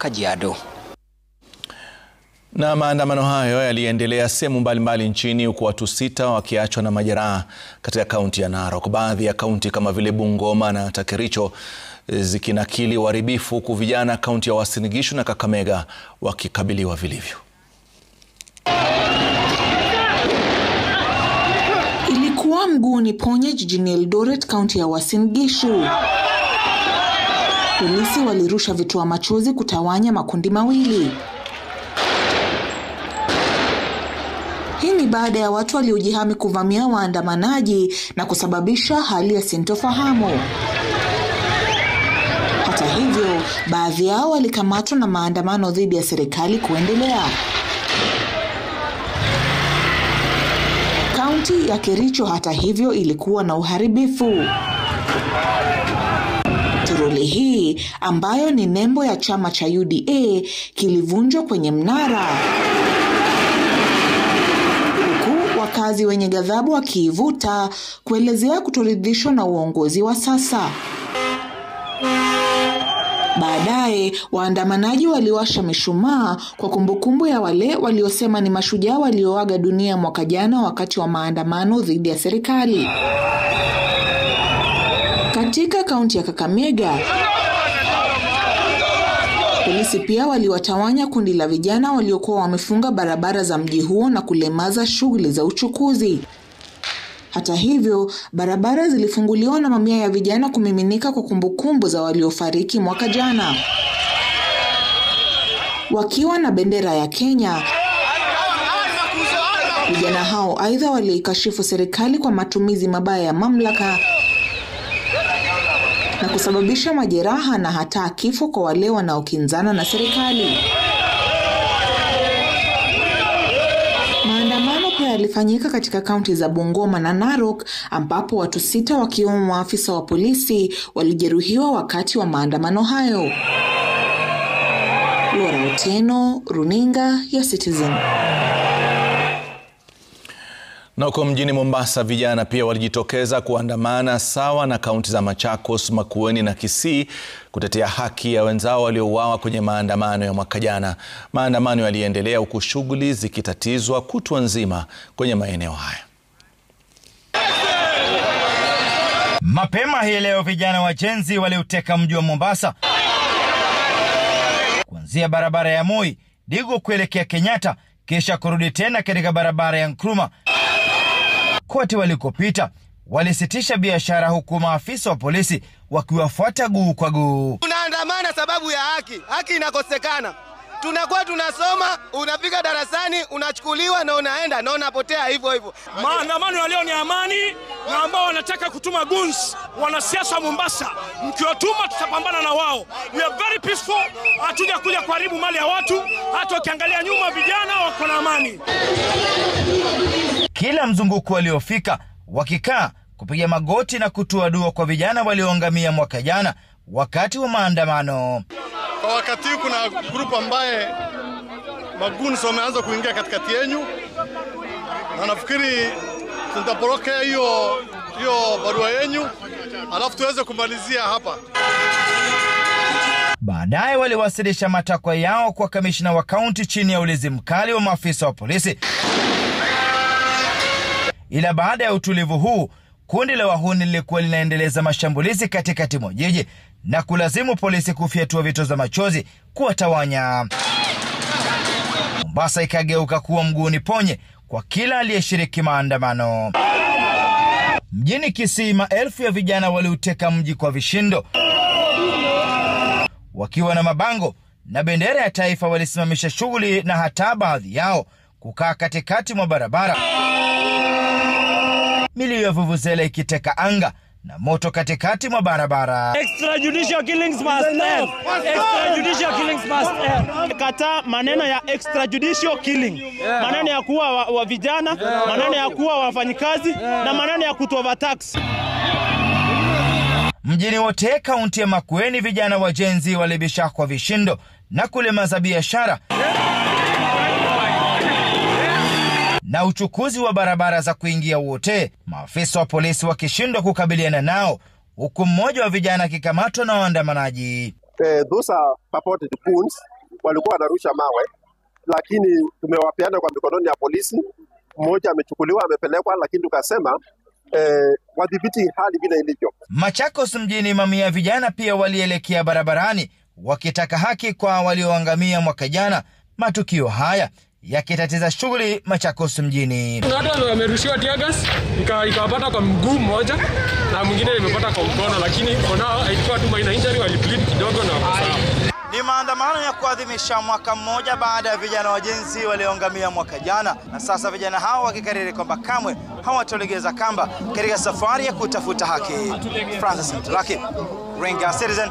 Kajiado. Na maandamano hayo yaliendelea sehemu mbalimbali nchini, huku watu 6 wakiachwa na majeraha katika kaunti ya Narok. Baadhi ya kaunti kama vile Bungoma na Kericho zikinakili uharibifu, huku vijana kaunti ya Uasin Gishu na Kakamega wakikabiliwa vilivyo. Ilikuwa mguuni ponye jijini Eldoret, kaunti ya Uasin Gishu. Polisi walirusha vitoa machozi kutawanya makundi mawili. Hii ni baada ya watu waliojihami kuvamia waandamanaji na kusababisha hali ya sintofahamu. Hata hivyo, baadhi yao walikamatwa na maandamano dhidi ya serikali kuendelea. Kaunti ya Kericho hata hivyo ilikuwa na uharibifu. Troli hii ambayo ni nembo ya chama cha UDA kilivunjwa kwenye mnara, huku wakazi wenye ghadhabu wakiivuta kuelezea kutoridhishwa na uongozi wa sasa. Baadaye waandamanaji waliwasha mishumaa kwa kumbukumbu ya wale waliosema ni mashujaa walioaga dunia mwaka jana wakati wa maandamano dhidi ya serikali. Katika kaunti ya Kakamega, polisi pia waliwatawanya kundi la vijana waliokuwa wamefunga barabara za mji huo na kulemaza shughuli za uchukuzi. Hata hivyo, barabara zilifunguliwa na mamia ya vijana kumiminika kwa kumbukumbu za waliofariki mwaka jana. Wakiwa na bendera ya Kenya, vijana hao aidha waliikashifu serikali kwa matumizi mabaya ya mamlaka na kusababisha majeraha na hata kifo kwa wale wanaokinzana na serikali. Maandamano pia yalifanyika katika kaunti za Bungoma na Narok, ambapo watu 6 wakiwemo maafisa wa polisi walijeruhiwa wakati wa maandamano hayo. Laura Otieno, Runinga ya Citizen. Na huko mjini Mombasa, vijana pia walijitokeza kuandamana sawa na kaunti za Machakos, Makueni na Kisii kutetea haki ya wenzao waliouawa kwenye maandamano ya mwaka jana. Maandamano yaliendelea huku shughuli zikitatizwa kutwa nzima kwenye maeneo haya. Mapema hii leo vijana wa Gen Z waliuteka mji wa Mombasa, kuanzia barabara ya Moi, Digo kuelekea Kenyatta, kisha kurudi tena katika barabara ya Nkrumah. Kote walikopita walisitisha biashara, huku maafisa wa polisi wakiwafuata guu kwa guu. Tunaandamana sababu ya haki. Haki inakosekana. Tunakuwa tunasoma, unafika darasani, unachukuliwa na unaenda na unapotea hivyo hivyo. Maandamano ya leo ni amani, na ambao wanataka kutuma guns wanasiasa Mombasa, mkiwatuma tutapambana na wao. We are very peaceful. Hatuja kuja kuharibu mali ya watu. Hata ukiangalia nyuma vijana wako na amani. Kila mzunguko waliofika wakikaa kupiga magoti na kutoa dua kwa vijana walioangamia mwaka jana wakati wa maandamano. Kwa wakati huu kuna grupu ambaye maguns wameanza kuingia katikati yenu, na nafikiri tutapokea hiyo barua yenu alafu tuweze kumalizia hapa. Baadaye waliwasilisha matakwa yao kwa kamishna wa kaunti chini ya ulinzi mkali wa maafisa wa polisi. Ila baada ya utulivu huu, kundi la wahuni lilikuwa linaendeleza mashambulizi katikati mwa jiji na kulazimu polisi kufyatua vitoza machozi kuwatawanya. Mombasa ikageuka kuwa mguuni ponye kwa kila aliyeshiriki maandamano. Mjini Kisii, maelfu ya vijana waliuteka mji kwa vishindo. Wakiwa na mabango na bendera ya taifa, walisimamisha shughuli na hata baadhi yao kukaa katikati mwa barabara. Milio ya vuvuzela ikiteka anga na moto katikati mwa barabara. Extrajudicial killings must end. Extrajudicial killings must end. Kata maneno ya extrajudicial killing. Maneno ya kuwa wa vijana, maneno ya kuwa wafanyikazi na maneno ya kutoa tax. Mjini wote kaunti ya Makueni, vijana wa Gen Z walibisha kwa vishindo na kulemaza biashara na uchukuzi wa barabara za kuingia wote, maafisa wa polisi wakishindwa kukabiliana nao, huku mmoja wa vijana akikamatwa na waandamanaji. those are purported goons, walikuwa wanarusha mawe, lakini tumewapeana kwa mikononi ya polisi. Mmoja amechukuliwa, amepelekwa, lakini tukasema wadhibiti hali vile ilivyo. Machakos mjini, mamia vijana pia walielekea barabarani wakitaka haki kwa walioangamia mwaka jana, matukio haya yakitatiza shughuli Machakos mjini. Watu wamerushiwa tear gas, ikawapata kwa mguu mmoja na mwingine imepata kwa mkono, lakini kwa ilikuwa tu minor injury, walibleed kidogo na wasawa. Ni maandamano ya kuadhimisha mwaka mmoja baada ya vijana wajenzi walioangamia mwaka jana, na sasa vijana hao wakikariri kwamba kamwe hawatolegeza kamba katika safari ya kutafuta haki. Francis Mtalaki, Ringa Citizen.